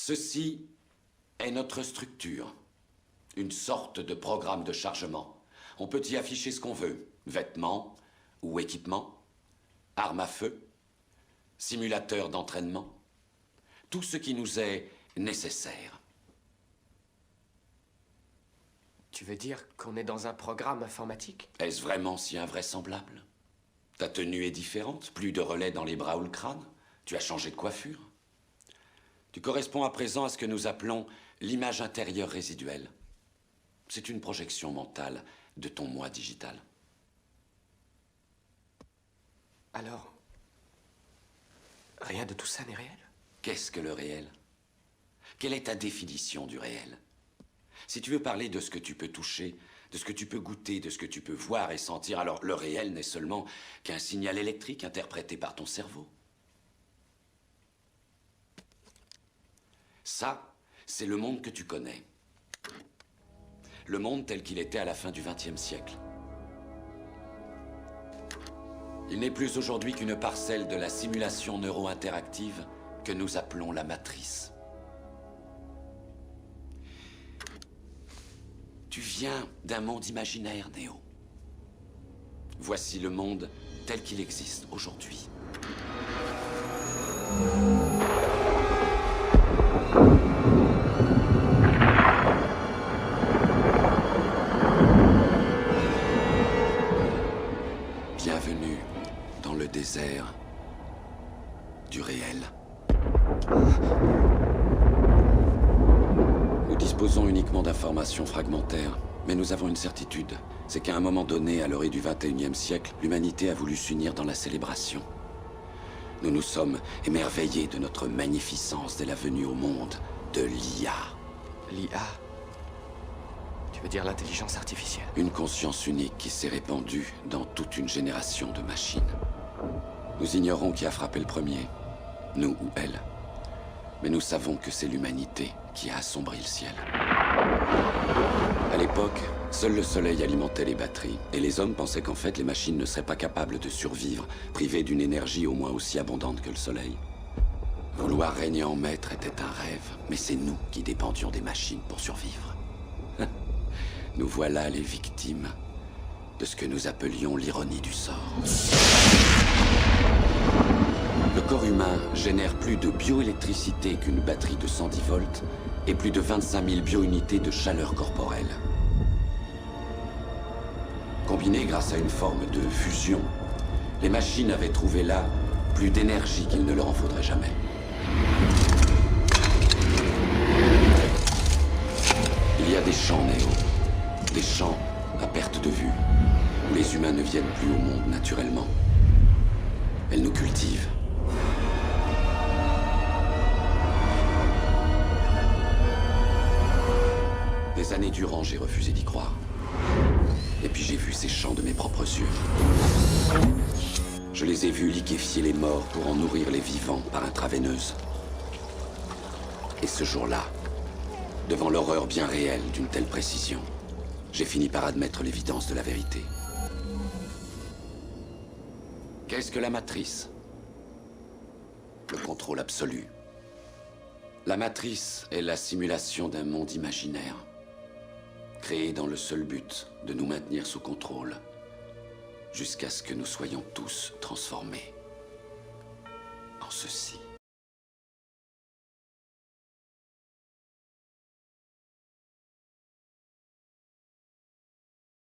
Ceci est notre structure. Une sorte de programme de chargement. On peut y afficher ce qu'on veut. Vêtements ou équipements, armes à feu, simulateurs d'entraînement. Tout ce qui nous est nécessaire. Tu veux dire qu'on est dans un programme informatique? Est-ce vraiment si invraisemblable? Ta tenue est différente, plus de relais dans les bras ou le crâne. Tu as changé de coiffure. Tu corresponds à présent à ce que nous appelons l'image intérieure résiduelle. C'est une projection mentale de ton moi digital. Alors, rien de tout ça n'est réel? Qu'est-ce que le réel? Quelle est ta définition du réel? Si tu veux parler de ce que tu peux toucher, de ce que tu peux goûter, de ce que tu peux voir et sentir, alors le réel n'est seulement qu'un signal électrique interprété par ton cerveau. Ça, c'est le monde que tu connais. Le monde tel qu'il était à la fin du XXe siècle. Il n'est plus aujourd'hui qu'une parcelle de la simulation neuro-interactive que nous appelons la matrice. Tu viens d'un monde imaginaire, Néo. Voici le monde tel qu'il existe aujourd'hui. Bienvenue dans le désert du réel. Nous disposons uniquement d'informations fragmentaires, mais nous avons une certitude. C'est qu'à un moment donné, à l'orée du XXIe siècle, l'humanité a voulu s'unir dans la célébration. Nous nous sommes émerveillés de notre magnificence dès la venue au monde de l'IA. L'IA? Tu veux dire l'intelligence artificielle? Une conscience unique qui s'est répandue dans toute une génération de machines. Nous ignorons qui a frappé le premier, nous ou elle. Mais nous savons que c'est l'humanité qui a assombri le ciel. À l'époque, seul le soleil alimentait les batteries, et les hommes pensaient qu'en fait les machines ne seraient pas capables de survivre, privées d'une énergie au moins aussi abondante que le soleil. Vouloir régner en maître était un rêve, mais c'est nous qui dépendions des machines pour survivre. Nous voilà les victimes de ce que nous appelions l'ironie du sort. Le corps humain génère plus de bioélectricité qu'une batterie de 110 volts et plus de 25 000 biounités de chaleur corporelle. Combinées grâce à une forme de fusion, les machines avaient trouvé là plus d'énergie qu'il ne leur en faudrait jamais. Il y a des champs, Néo. Des champs à perte de vue, où les humains ne viennent plus au monde naturellement. Elles nous cultivent. Des années durant, j'ai refusé d'y croire. Et puis j'ai vu ces champs de mes propres yeux. Je les ai vus liquéfier les morts pour en nourrir les vivants par intraveineuse. Et ce jour-là, devant l'horreur bien réelle d'une telle précision, j'ai fini par admettre l'évidence de la vérité. Qu'est-ce que la matrice? Le contrôle absolu. La matrice est la simulation d'un monde imaginaire, créé dans le seul but de nous maintenir sous contrôle, jusqu'à ce que nous soyons tous transformés en ceci.